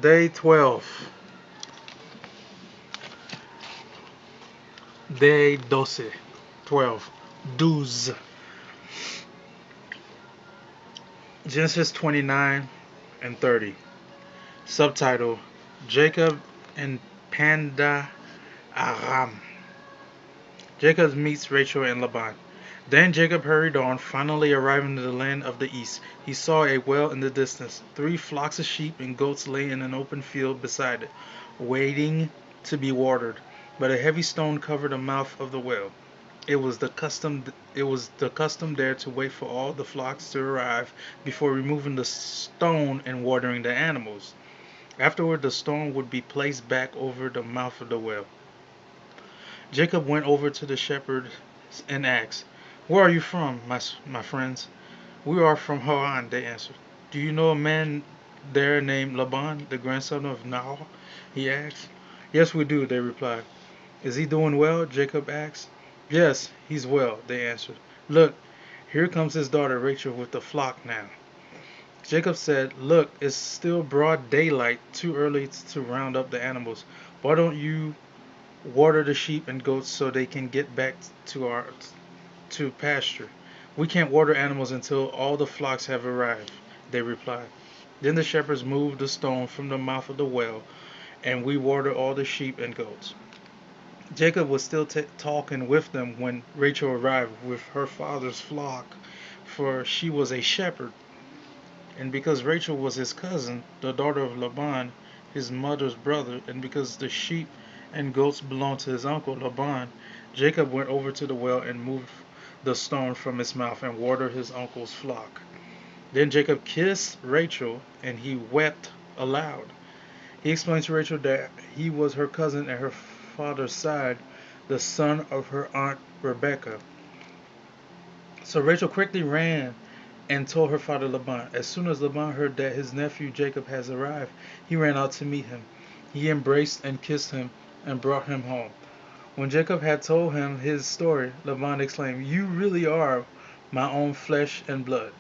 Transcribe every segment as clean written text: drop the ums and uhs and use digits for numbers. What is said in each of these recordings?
Day 12. Day 12. 12. 12. Genesis 29 and 30. Subtitle: Jacob and Panda Aram. Jacob meets Rachel and Laban. Then Jacob hurried on, finally arriving in the land of the east. He saw a well in the distance. 3 flocks of sheep and goats lay in an open field beside it, waiting to be watered. But a heavy stone covered the mouth of the well. It was the custom there to wait for all the flocks to arrive before removing the stone and watering the animals. Afterward, the stone would be placed back over the mouth of the well. Jacob went over to the shepherds and asked, "Where are you from, my friends?" "We are from Haran," they answered. "Do you know a man there named Laban, the grandson of Nahor?" he asked. "Yes, we do," they replied. "Is he doing well?" Jacob asked. "Yes, he's well," they answered. "Look, here comes his daughter Rachel with the flock now." Jacob said, "Look, it's still broad daylight, too early to round up the animals. Why don't you water the sheep and goats so they can get back to pasture?" "We can't water animals until all the flocks have arrived," they replied. Then the shepherds moved the stone from the mouth of the well, and we watered all the sheep and goats. Jacob was still talking with them when Rachel arrived with her father's flock, for she was a shepherd. And because Rachel was his cousin, the daughter of Laban, his mother's brother, and because the sheep and goats belonged to his uncle Laban, Jacob went over to the well and moved the stone from its mouth and watered his uncle's flock. Then Jacob kissed Rachel, and he wept aloud. He explained to Rachel that he was her cousin at her father's side, the son of her aunt Rebekah. So Rachel quickly ran and told her father Laban. As soon as Laban heard that his nephew Jacob has arrived, he ran out to meet him. He embraced and kissed him and brought him home. When Jacob had told him his story, Laban exclaimed, "You really are my own flesh and blood."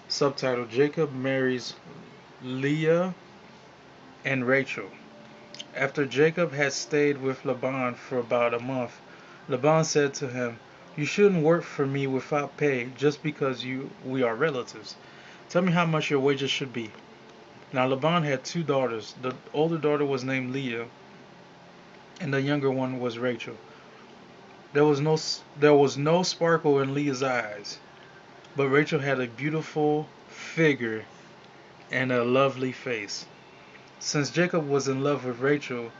Subtitle: Jacob marries Leah and Rachel. After Jacob had stayed with Laban for about a month, Laban said to him, "You shouldn't work for me without pay just because we are relatives. Tell me how much your wages should be." Now Laban had 2 daughters. The older daughter was named Leah, and the younger one was Rachel. There was no sparkle in Leah's eyes, but Rachel had a beautiful figure and a lovely face. Since Jacob was in love with Rachel,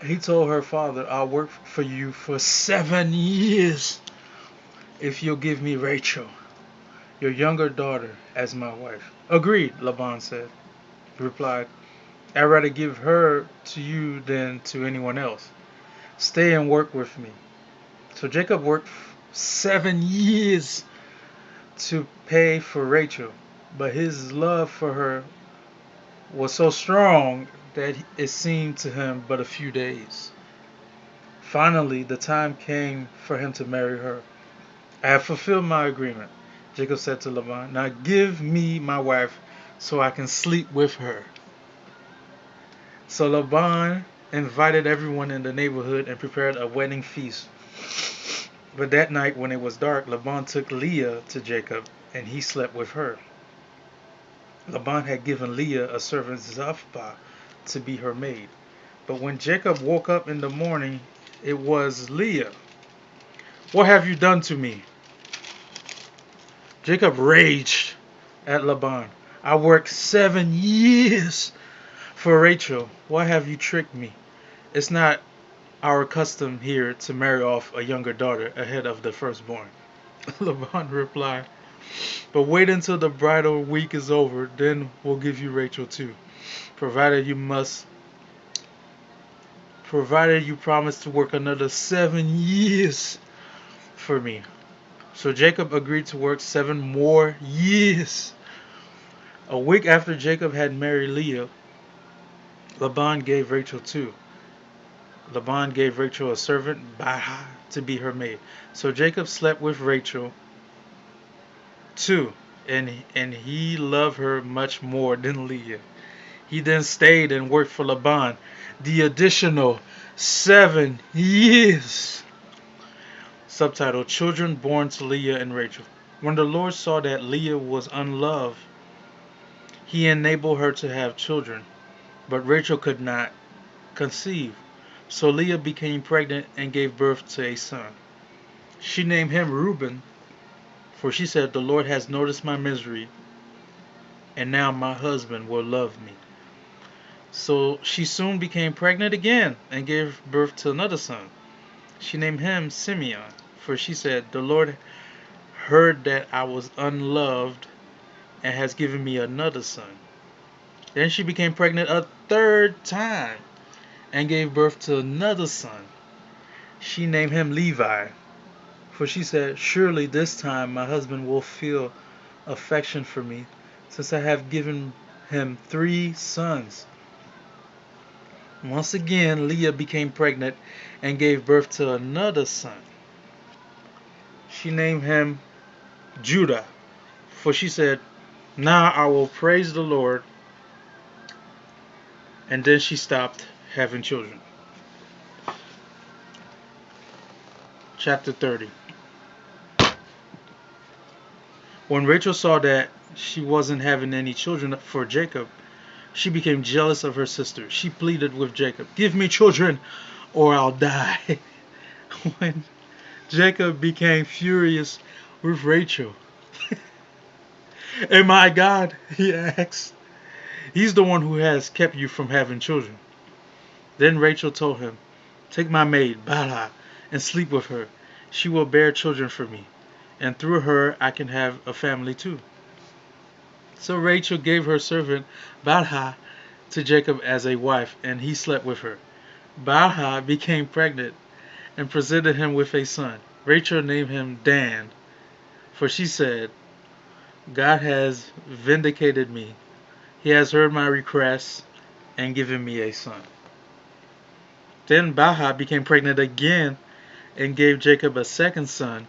he told her father, "I'll work for you for 7 years if you'll give me Rachel, your younger daughter, as my wife." "Agreed," Laban replied. "I'd rather give her to you than to anyone else. Stay and work with me." So Jacob worked 7 years to pay for Rachel, but his love for her was so strong that it seemed to him but a few days. Finally, the time came for him to marry her. "I have fulfilled my agreement," Jacob said to Laban. "Now give me my wife so I can sleep with her." So Laban invited everyone in the neighborhood and prepared a wedding feast. But that night, when it was dark, Laban took Leah to Jacob, and he slept with her. Laban had given Leah a servant Zilpah to be her maid. But when Jacob woke up in the morning, it was Leah. "What have you done to me?" Jacob raged at Laban. "I worked 7 years for Rachel. Why have you tricked me? It's not our custom here to marry off a younger daughter ahead of the firstborn." Laban replied, "But wait until the bridal week is over, then we'll give you Rachel too, provided you promise to work another 7 years for me." So Jacob agreed to work 7 more years. A week after Jacob had married Leah, Laban gave Rachel too. Laban gave Rachel a servant, Bilhah, to be her maid. So Jacob slept with Rachel too, and he loved her much more than Leah. He then stayed and worked for Laban the additional 7 years. Subtitle: Children born to Leah and Rachel. When the Lord saw that Leah was unloved, he enabled her to have children, but Rachel could not conceive. So Leah became pregnant and gave birth to a son. She named him Reuben, for she said, "The Lord has noticed my misery, and now my husband will love me." So she soon became pregnant again and gave birth to another son. She named him Simeon, for she said, "The Lord heard that I was unloved and has given me another son." Then she became pregnant a third time and gave birth to another son. She named him Levi, for she said, "Surely this time my husband will feel affection for me, since I have given him 3 sons." Once again, Leah became pregnant and gave birth to another son. She named him Judah, for she said, "Now I will praise the Lord." And then she stopped having children. Chapter 30. When Rachel saw that she wasn't having any children for Jacob, she became jealous of her sister. She pleaded with Jacob, "Give me children or I'll die." When Jacob became furious with Rachel, "Am I God?" he asked. "He's the one who has kept you from having children." Then Rachel told him, "Take my maid, Bilhah, and sleep with her. She will bear children for me, and through her I can have a family too." So Rachel gave her servant Bilhah to Jacob as a wife, and he slept with her. Bilhah became pregnant and presented him with a son. Rachel named him Dan, for she said, "God has vindicated me. He has heard my request and given me a son." Then Bilhah became pregnant again and gave Jacob a second son.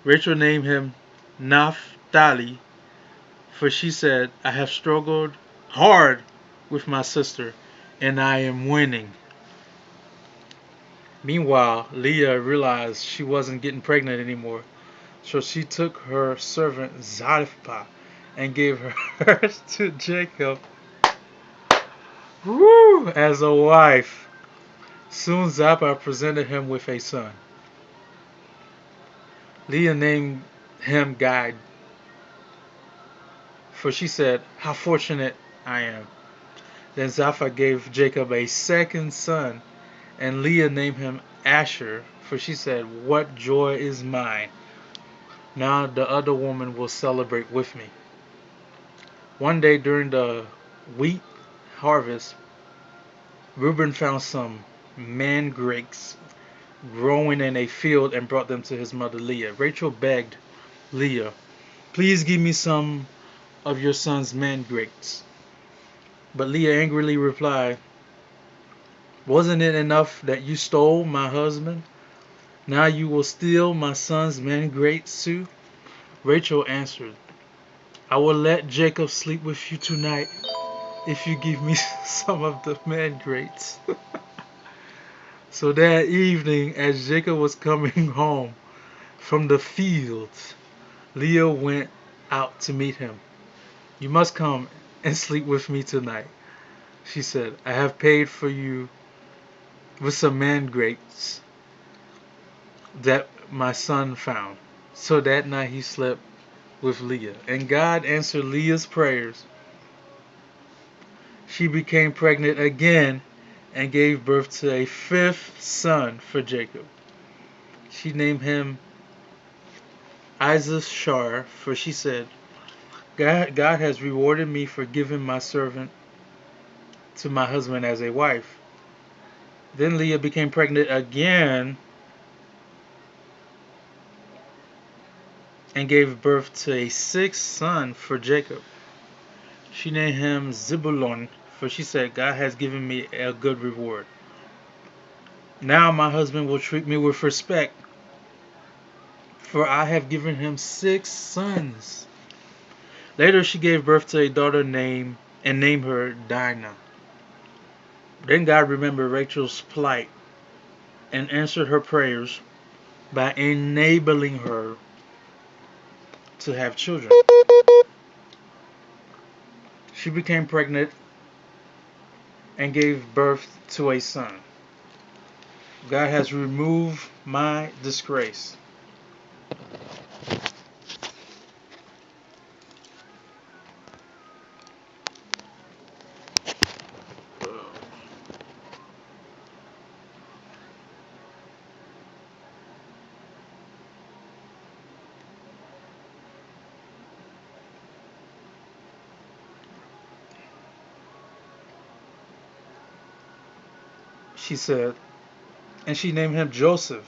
Rachel named him Naphtali, for she said, "I have struggled hard with my sister, and I am winning." Meanwhile, Leah realized she wasn't getting pregnant anymore, so she took her servant Zilpah and gave her to Jacob as a wife. Soon Zilpah presented him with a son. Leah named him Gad, for she said, "How fortunate I am." Then Zilpah gave Jacob a second son, and Leah named him Asher, for she said, "What joy is mine! Now the other woman will celebrate with me." One day during the wheat harvest, Reuben found some mandrakes growing in a field and brought them to his mother Leah. Rachel begged Leah, "Please give me some of your son's mandrakes." But Leah angrily replied, "Wasn't it enough that you stole my husband? Now you will steal my son's mandrakes too?" Rachel answered, "I will let Jacob sleep with you tonight if you give me some of the mandrakes." So that evening, as Jacob was coming home from the fields, Leah went out to meet him. "You must come and sleep with me tonight," she said. "I have paid for you with some mandrakes that my son found." So that night he slept with Leah, and God answered Leah's prayers. She became pregnant again and gave birth to a fifth son for Jacob. She named him Issachar, for she said, God has rewarded me for giving my servant to my husband as a wife." Then Leah became pregnant again and gave birth to a sixth son for Jacob. She named him Zebulun, for she said, "God has given me a good reward. Now my husband will treat me with respect, for I have given him 6 sons." Later she gave birth to a daughter named and named her Dinah. Then God remembered Rachel's plight and answered her prayers by enabling her to have children. She became pregnant and gave birth to a son. God has removed my disgrace. She said, and she named him Joseph.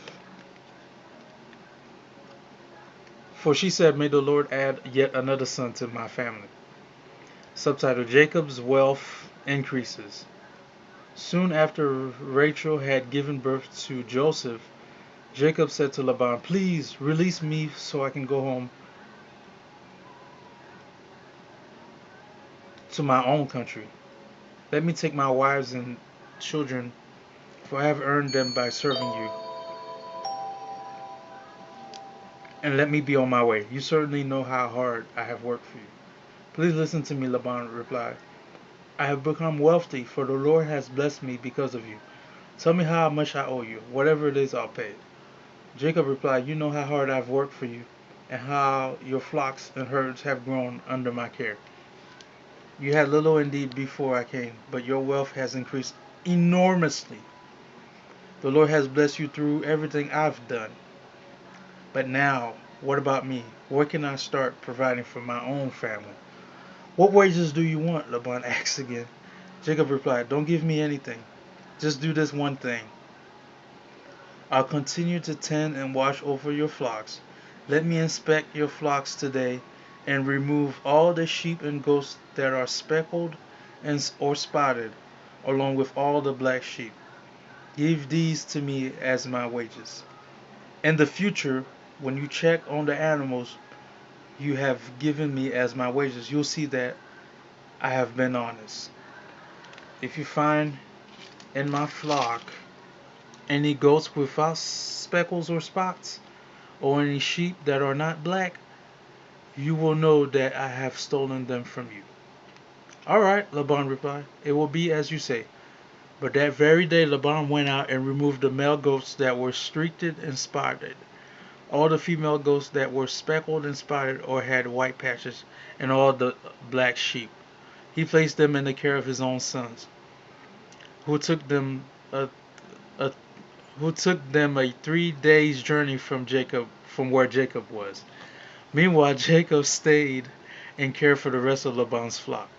For she said, may the Lord add yet another son to my family. Subtitle: Jacob's wealth increases. Soon after Rachel had given birth to Joseph, Jacob said to Laban, please release me so I can go home to my own country. Let me take my wives and children, for I have earned them by serving you, and let me be on my way. You certainly know how hard I have worked for you. Please listen to me, Laban replied. I have become wealthy, for the Lord has blessed me because of you. Tell me how much I owe you. Whatever it is, I'll pay it. Jacob replied, you know how hard I've worked for you, and how your flocks and herds have grown under my care. You had little indeed before I came, but your wealth has increased enormously. The Lord has blessed you through everything I've done. But now, what about me? Where can I start providing for my own family? What wages do you want? Laban asked again. Jacob replied, don't give me anything. Just do this one thing. I'll continue to tend and watch over your flocks. Let me inspect your flocks today and remove all the sheep and goats that are speckled or spotted, along with all the black sheep. Give these to me as my wages. In the future, when you check on the animals you have given me as my wages, you'll see that I have been honest. If you find in my flock any goats without speckles or spots, or any sheep that are not black, you will know that I have stolen them from you. All right, Laban replied, it will be as you say. But that very day Laban went out and removed the male goats that were streaked and spotted, all the female goats that were speckled and spotted or had white patches, and all the black sheep. He placed them in the care of his own sons, who took them a, a who took them a 3 days journey from where Jacob was. Meanwhile, Jacob stayed and cared for the rest of Laban's flock.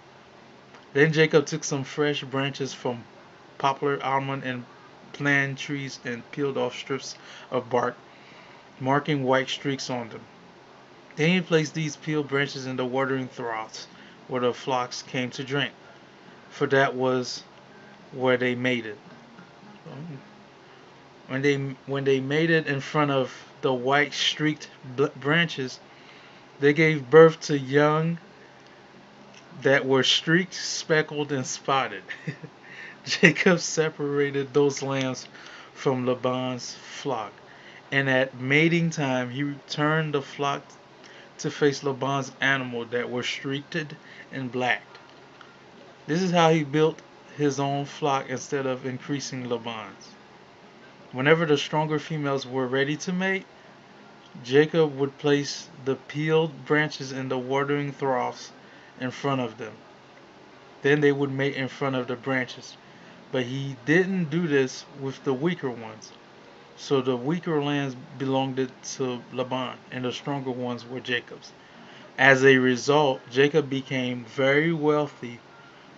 Then Jacob took some fresh branches from poplar, almond, and plane trees and peeled off strips of bark, marking white streaks on them. Then he placed these peeled branches in the watering troughs where the flocks came to drink, for that was where they mated. When they mated in front of the white streaked branches, they gave birth to young that were streaked, speckled, and spotted. Jacob separated those lambs from Laban's flock, and at mating time he turned the flock to face Laban's animal that were streaked and blacked. This is how he built his own flock instead of increasing Laban's. Whenever the stronger females were ready to mate, Jacob would place the peeled branches in the watering troughs in front of them. Then they would mate in front of the branches. But he didn't do this with the weaker ones. So the weaker lambs belonged to Laban, and the stronger ones were Jacob's. As a result, Jacob became very wealthy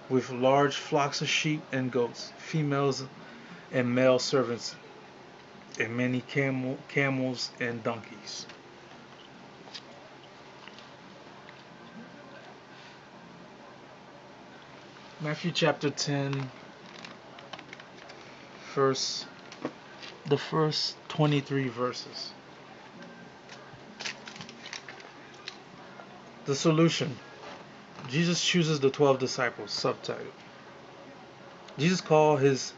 with large flocks of sheep and goats, females and male servants, and many camels and donkeys. Matthew chapter 10, verse the first 23 verses. The solution. Jesus chooses the 12 disciples. Subtitle: Jesus called his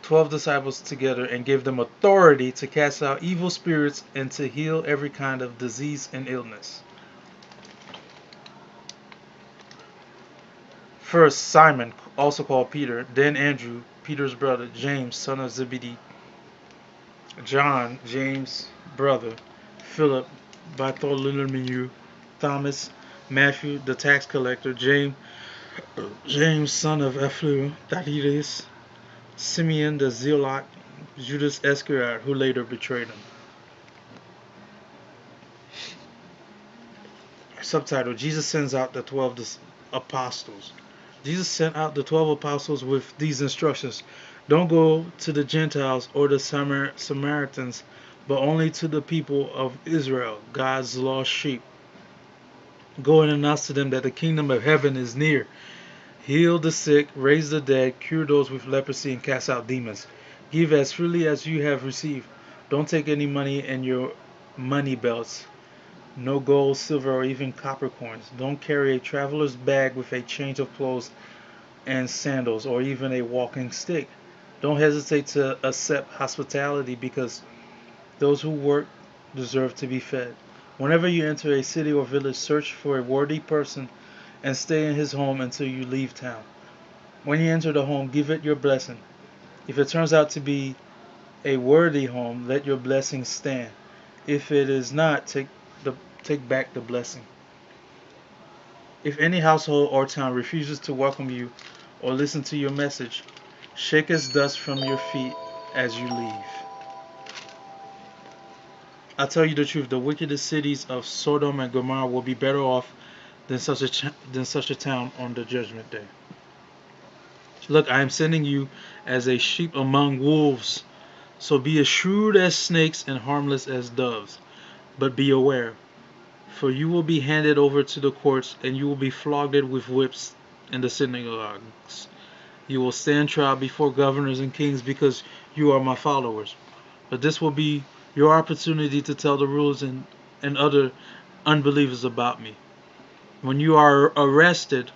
12 disciples together and gave them authority to cast out evil spirits and to heal every kind of disease and illness. First, Simon, also called Peter, then Andrew, Peter's brother, James, son of Zebedee, John, James' brother, Philip, Bartholomew, Thomas, Matthew, the tax collector, James, son of Alphaeus, Thaddeus, Simeon the Zealot, Judas Iscariot, who later betrayed him. Subtitle: Jesus sends out the 12 apostles. Jesus sent out the 12 apostles with these instructions: don't go to the Gentiles or the Samaritans, but only to the people of Israel, God's lost sheep. Go and announce to them that the kingdom of heaven is near. Heal the sick, raise the dead, cure those with leprosy, and cast out demons. Give as freely as you have received. Don't take any money in your money belts. No gold, silver, or even copper coins. Don't carry a traveler's bag with a change of clothes and sandals, or even a walking stick. Don't hesitate to accept hospitality, because those who work deserve to be fed. Whenever you enter a city or village, search for a worthy person and stay in his home until you leave town. When you enter the home, give it your blessing. If it turns out to be a worthy home, let your blessing stand. If it is not, take back the blessing. If any household or town refuses to welcome you or listen to your message, shake its dust from your feet as you leave. I tell you the truth, the wickedest cities of Sodom and Gomorrah will be better off than such a town on the judgment day. Look, I am sending you as a sheep among wolves. So be as shrewd as snakes and harmless as doves. But be aware, for you will be handed over to the courts, and you will be flogged with whips in the synagogues. You will stand trial before governors and kings because you are my followers. But this will be your opportunity to tell the rulers and other unbelievers about me. When you are arrested,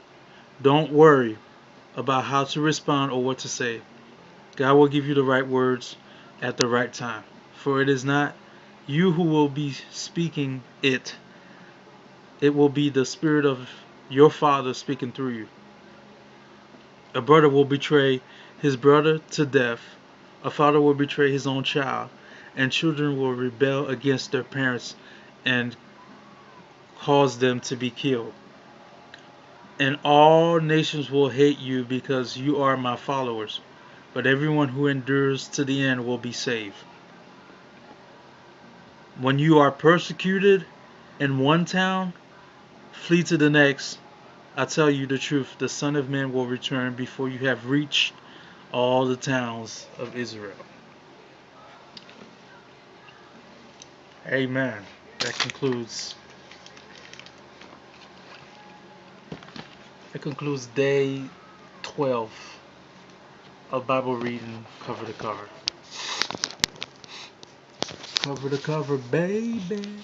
don't worry about how to respond or what to say. God will give you the right words at the right time. For it is not you who will be speaking it. It will be the Spirit of your Father speaking through you. A brother will betray his brother to death. A father will betray his own child. And children will rebel against their parents and cause them to be killed. And all nations will hate you because you are my followers. But everyone who endures to the end will be saved. When you are persecuted in one town, flee to the next. I tell you the truth, the Son of Man will return before you have reached all the towns of Israel. Amen. That concludes day 12 of Bible reading, cover to cover. Cover to cover, baby.